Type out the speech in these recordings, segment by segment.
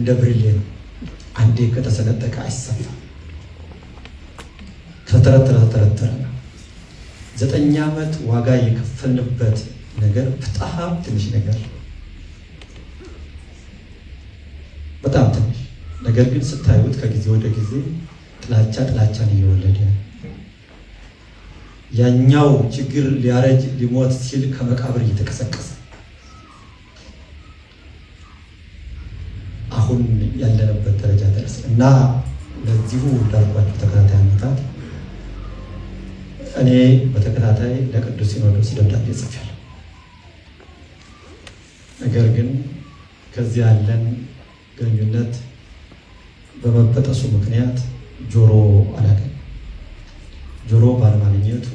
እንደ ብርሌ ነው። አንዴ ከተሰነጠቀ አይሰፋም። ከተረተረ 9 ዓመት ዋጋ የከፈልንበት ነገር በጣም ትንሽ ነገር፣ በጣም ትንሽ ነገር ግን ስታዩት ከጊዜ ወደ ጊዜ ጥላቻን እየወለደ ያኛው ችግር ሊያረጅ ሊሞት ሲል ከመቃብር እየተቀሰቀሰ አሁን ያለንበት ደረጃ ደረሰ እና ለዚሁ እንዳልኳችሁ ተከታታይ ዓመታት እኔ በተከታታይ ለቅዱስ ሲኖዶስ ደብዳቤ ጽፌያለሁ። ነገር ግን ከዚህ ያለን ግንኙነት በመበጠሱ ምክንያት ጆሮ አላገኘም። ጆሮ ባለማግኘቱ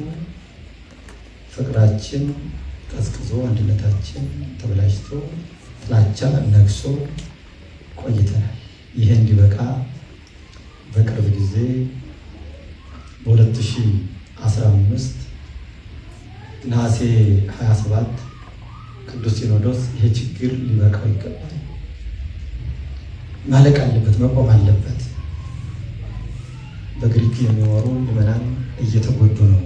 ፍቅራችን ቀዝቅዞ አንድነታችን ተበላሽቶ ጥላቻ ነግሶ ቆይተናል። ይሄ እንዲበቃ በቅርብ ጊዜ በ2015 ነሐሴ 27 ቅዱስ ሲኖዶስ ይሄ ችግር ሊበቃው ይገባል፣ ማለቅ አለበት፣ መቆም አለበት። በግሪክ የሚኖሩ ምዕመናን እየተጎዱ ነው።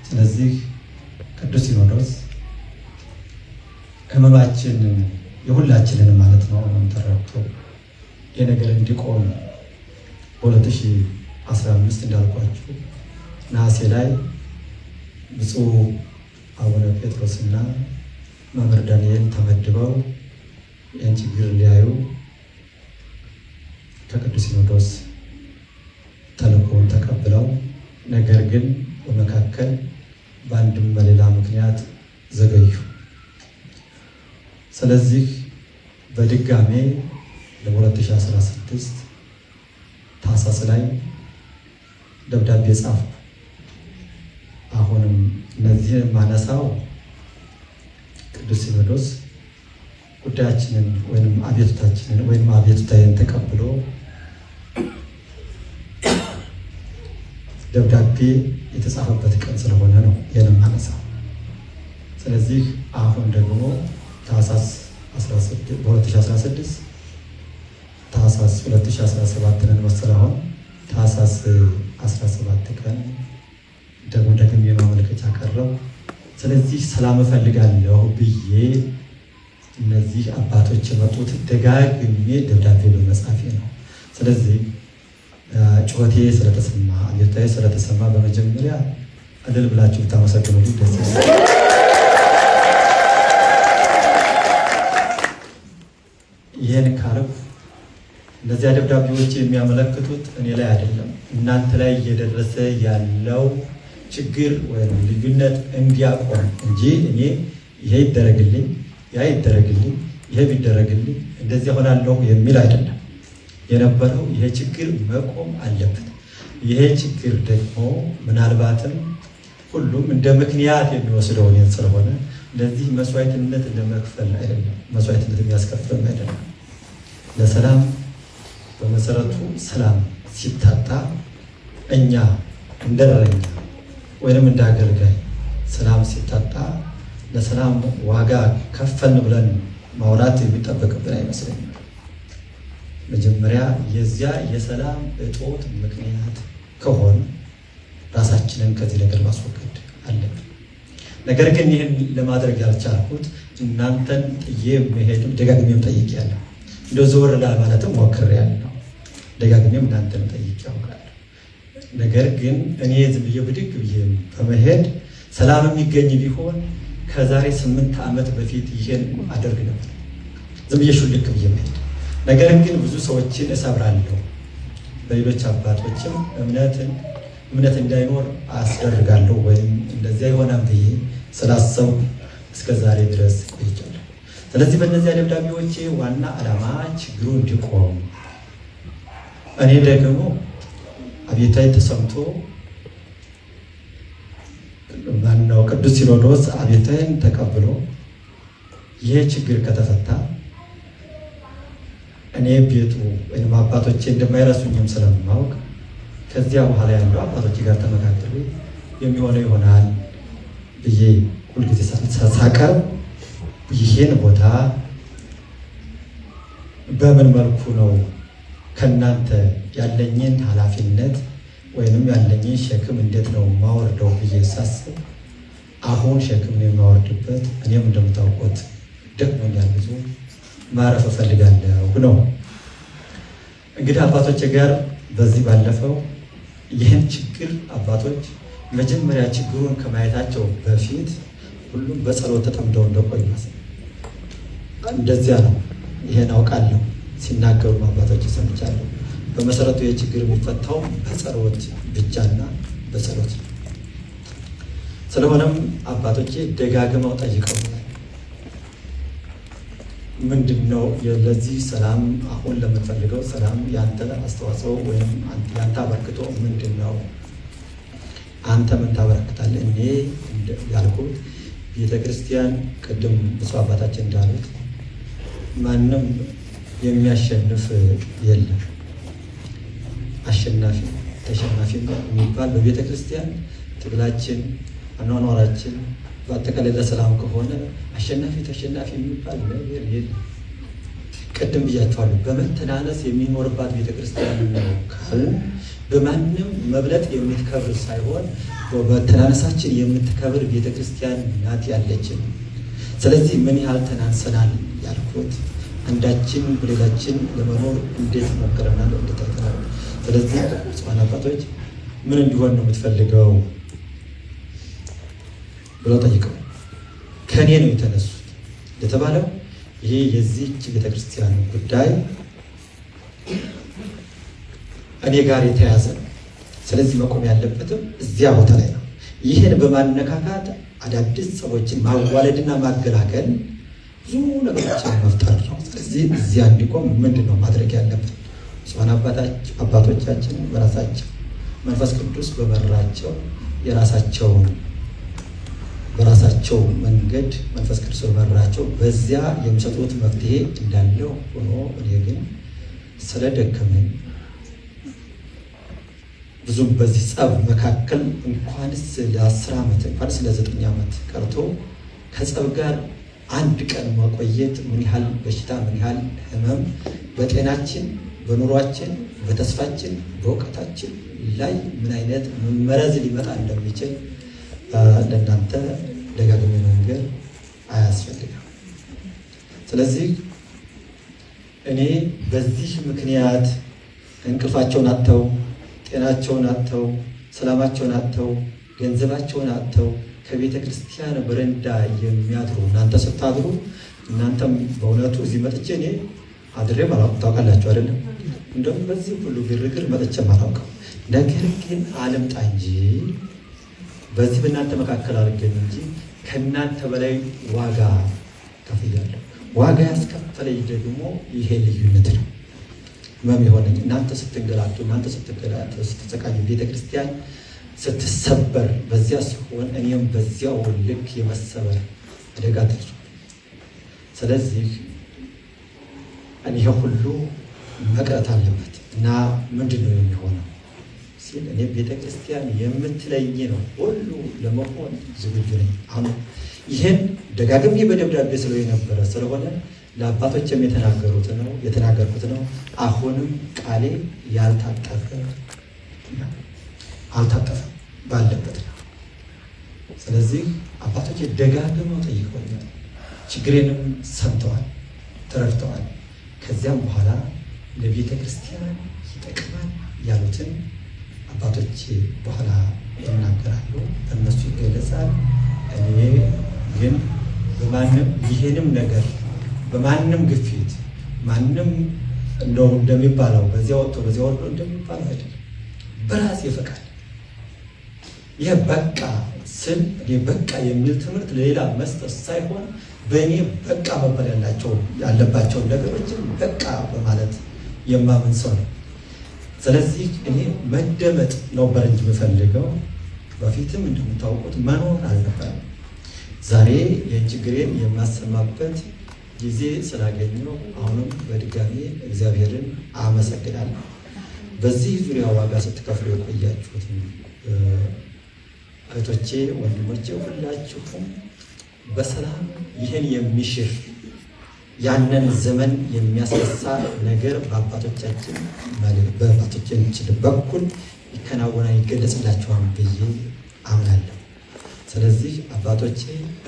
ስለዚህ ቅዱስ ሲኖዶስ ሕመማችን የሁላችንን ማለት ነው ተረድቶ የነገር እንዲቆም በ2015 እንዳልኳችሁ ነሐሴ ላይ ብፁዕ አቡነ ጴጥሮስና መምህር ዳንኤል ተመድበው ይህን ችግር ሊያዩ ከቅዱስ ሲኖዶስ ተልእኮውን ተቀብለው ነገር ግን በመካከል በአንድም በሌላ ምክንያት ዘገዩ። ስለዚህ በድጋሜ ለ2016 ታኅሳስ ላይ ደብዳቤ ጻፉ። አሁንም እነዚህን ማነሳው ቅዱስ ሲኖዶስ ጉዳያችንን ወይም አቤቱታችንን ወይም አቤቱታዬን ተቀብሎ ደብዳቤ የተጻፈበት ቀን ስለሆነ ነው ይህንን ማነሳው። ስለዚህ አሁን ደግሞ ታኅሳስ 2016 ታኅሳስ 2017 መሰለ አሁን ታኅሳስ 17 ቀን ደግሞ የማመልከቻ ቀረው። ስለዚህ ሰላም እፈልጋለሁ ብዬ እነዚህ አባቶች የመጡት ደጋግሜ ደብዳቤ በመጻፌ ነው። ስለዚህ ጩኸቴ ስለተሰማ አቤቱታዬ ስለተሰማ በመጀመሪያ እልል ብላችሁ ብታመሰግኑልኝ ደስ ይላል። ይህን ካልኩ እነዚያ ደብዳቤዎች የሚያመለክቱት እኔ ላይ አይደለም፣ እናንተ ላይ እየደረሰ ያለው ችግር ወይም ልዩነት እንዲያቆም እንጂ እኔ ይሄ ይደረግልኝ ያ ይደረግልኝ ይሄ ቢደረግልኝ እንደዚህ ሆናለሁ የሚል አይደለም የነበረው። ይሄ ችግር መቆም አለበት። ይሄ ችግር ደግሞ ምናልባትም ሁሉም እንደ ምክንያት የሚወስደው እኔን ስለሆነ ለዚህ መስዋዕትነት ለመክፈል አይደለም፣ መስዋዕትነት የሚያስከፍል አይደለም። ለሰላም በመሰረቱ ሰላም ሲታጣ እኛ እንደረኛ ወይንም እንዳገልጋይ ሰላም ሲታጣ ለሰላም ዋጋ ከፈልን ብለን ማውራት የሚጠበቅብን አይመስለኝም። መጀመሪያ የዚያ የሰላም እጦት ምክንያት ከሆነ ራሳችንን ከዚህ ነገር ማስወገድ አለብን። ነገር ግን ይህን ለማድረግ ያልቻልኩት እናንተን ጥዬ መሄድም ደጋግሜም ጠይቄያለሁ። እንደው ዘወር ለማለትም ሞክሬያለሁ። ደጋግሜም እናንተን ጠይቄ ያውቃለሁ። ነገር ግን እኔ ዝም ብዬ ብድግ ብዬ በመሄድ ሰላም የሚገኝ ቢሆን ከዛሬ 8 ዓመት በፊት ይሄን አደርግ ነበር፣ ዝም ብዬ ሹልክ ብዬ መሄድ። ነገር ግን ብዙ ሰዎችን እሰብራለሁ፣ በሌሎች አባቶችም እምነት እንዳይኖር አስደርጋለሁ ወይም እንደዚያ ይሆናል ብዬ ስላሰብኩ እስከ ዛሬ ድረስ ቆይቻለሁ። ስለዚህ በእነዚያ ደብዳቤዎቼ ዋና ዓላማ ችግሩ እንዲቆም፣ እኔ ደግሞ አቤቱታዬ ተሰምቶ ማነው ቅዱስ ሲኖዶስ አቤቱታዬን ተቀብሎ ይሄ ችግር ከተፈታ እኔ ቤቱ ወይም አባቶቼ እንደማይረሱኝም ስለማውቅ ከዚያ በኋላ ያለው አባቶቼ ጋር ተመካከሉ የሚሆነው ይሆናል ብዬ ሁልጊዜ ሳቀርብ ይሄን ቦታ በምን መልኩ ነው ከናንተ ያለኝን ኃላፊነት ወይንም ያለኝን ሸክም እንዴት ነው ማወርደው ብዬ ሳስብ አሁን ሸክም የማወርድበት እኔም እንደምታውቁት ደክሞኛል፣ ብዙ ማረፍ እፈልጋለሁ ነው። እንግዲህ አባቶች ጋር በዚህ ባለፈው ይህን ችግር አባቶች መጀመሪያ ችግሩን ከማየታቸው በፊት ሁሉም በጸሎት ተጠምደው እንደቆዩ እንደዚያ ነው። ይሄን አውቃለሁ ሲናገሩ አባቶች ሰምቻለሁ። በመሰረቱ የችግር የሚፈታው በጸሎት ብቻና በጸሎት ነው። ስለሆነም አባቶቼ ደጋግመው ጠይቀውኛል። ምንድነው ለዚህ ሰላም አሁን ለምንፈልገው ሰላም ያንተ አስተዋጽኦ ወይም ያንተ አበርክቶ ምንድነው? አንተ ምን ታበረክታለህ? እኔ ያልኩት ቤተክርስቲያን ቅድም ብፁዕ አባታችን እንዳሉት ማንም የሚያሸንፍ የለም። አሸናፊ ተሸናፊ የሚባል በቤተክርስቲያን ትግላችን አኗኗራችን በአጠቃላይ ለሰላም ከሆነ አሸናፊ ተሸናፊ የሚባል ነገር የለም። ቅድም ብያቸዋለሁ። በመተናነስ የሚኖርባት ቤተክርስቲያን ነው ካል በማንም መብለጥ የምትከብር ሳይሆን በመተናነሳችን የምትከብር ቤተክርስቲያን ናት ያለችን። ስለዚህ ምን ያህል ተናንሰናል ያልኩት አንዳችን በሌላችን ለመኖር እንዴት ሞክረናል እንደታተናል። ስለዚህ ጽዋን አባቶች ምን እንዲሆን ነው የምትፈልገው ብለው ጠይቀው ከኔ ነው የተነሱት የተባለው። ይሄ የዚህች ቤተክርስቲያን ጉዳይ እኔ ጋር የተያዘ ነው። ስለዚህ መቆም ያለበትም እዚያ ቦታ ላይ ነው። ይህን በማነካካት አዳዲስ ሰዎችን ማዋለድና ማገላገል ብዙ ነገሮችን መፍጠር ነው። ስለዚህ እዚያ እንዲቆም ምንድን ነው ማድረግ ያለብን? ጽዋን አባቶቻችን በራሳቸው መንፈስ ቅዱስ በመራቸው በራሳቸው መንገድ መንፈስ ቅዱስ በመራቸው በዚያ የሚሰጡት መፍትሄ እንዳለው ሆኖ እኔ ግን ስለደከመኝ ብዙም በዚህ ጸብ መካከል እንኳንስ ለ10 ዓመት እንኳንስ ለ9 ዓመት ቀርቶ ከጸብ ጋር አንድ ቀን መቆየት ምን ያህል በሽታ ምን ያህል ህመም በጤናችን በኑሯችን በተስፋችን በእውቀታችን ላይ ምን አይነት መመረዝ ሊመጣ እንደሚችል ለእናንተ ደጋግሜ መንገር አያስፈልግም። ስለዚህ እኔ በዚህ ምክንያት እንቅልፋቸውን አጥተው ጤናቸውን አጥተው ሰላማቸውን አጥተው ገንዘባቸውን አጥተው ከቤተ ክርስቲያን በረንዳ የሚያድሩ እናንተ ስታድሩ እናንተም በእውነቱ እዚህ መጥቼ እኔ አድሬም አላውቅም። ታውቃላችሁ አይደለም? እንደውም በዚህ ሁሉ ግርግር መጥቼም አላውቅም። ነገር ግን አልምጣ እንጂ በዚህ በእናንተ መካከል አልገኝ እንጂ ከእናንተ በላይ ዋጋ ከፍያለሁ። ዋጋ ያስከፈለኝ ደግሞ ይሄ ልዩነት ነው። ህመም የሆነኝ እናንተ ስትንገላቱ፣ እናንተ ስትሰቃዩ፣ ቤተክርስቲያን ስትሰበር በዚያ ሲሆን እኔም በዚያው ልክ የመሰበር አደጋ ደርሷል። ስለዚህ እኔ ሁሉ መቅረት አለበት እና ምንድን ነው የሚሆነው ሲል እኔ ቤተክርስቲያን የምትለኝ ነው ሁሉ ለመሆን ዝግጁ ነኝ። አሁን ይህን ደጋግሜ በደብዳቤ ስለው የነበረ ስለሆነ ለአባቶችም የተናገርኩት ነው። አሁንም ቃሌ አልታጠፈም ባለበት ነው። ስለዚህ አባቶች ደጋግመው ጠይቀውኛል፣ ችግሬንም ሰምተዋል፣ ተረድተዋል። ከዚያም በኋላ ለቤተ ክርስቲያን ይጠቅማል ያሉትን አባቶች በኋላ ይናገራሉ፣ በእነሱ ይገለጻል። እኔ ግን ይህንም ነገር በማንም ግፊት ማንም እንደው እንደሚባለው በዚያ ወጥቶ በዚያ ወርዶ እንደሚባለው አይደለም፣ በራሴ ፈቃድ ይሄ በቃ ስል እኔ በቃ የሚል ትምህርት ለሌላ መስጠት ሳይሆን በእኔ በቃ መባል ያለባቸውን ነገሮችን በቃ በማለት የማምን ሰው ነው። ስለዚህ እኔ መደመጥ ነበር እንጂ የምፈልገው በፊትም እንደምታውቁት መኖር አልነበረም። ዛሬ የችግሬን የማሰማበት ጊዜ ስላገኘው አሁንም በድጋሚ እግዚአብሔርን አመሰግናለሁ። በዚህ ዙሪያ ዋጋ ስትከፍሉ የቆያችሁት እህቶቼ፣ ወንድሞቼ ሁላችሁም በሰላም ይህን የሚሽር ያንን ዘመን የሚያስነሳ ነገር በአባቶቻችን በኩል ይከናወናል፣ ይገለጽላቸዋል ብዬ አምናለሁ። ስለዚህ አባቶቼ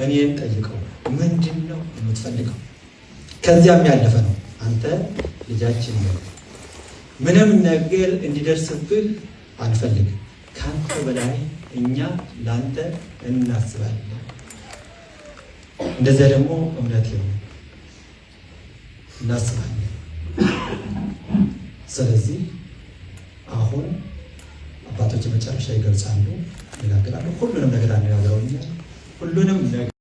እኔን ጠይቀው ምንድን ነው የምትፈልገው? ከዚያም ያለፈ ነው። አንተ ልጃችን ነው፣ ምንም ነገር እንዲደርስብህ አንፈልግም። ከአንተ በላይ እኛ ለአንተ እናስባለን። እንደዚያ ደግሞ እምነት ነው እናስባለን። ስለዚህ አሁን አባቶች መጨረሻ ይገልጻሉ፣ ይናገራሉ። ሁሉንም ነገር አነጋግረውኛል። ሁሉንም ነገር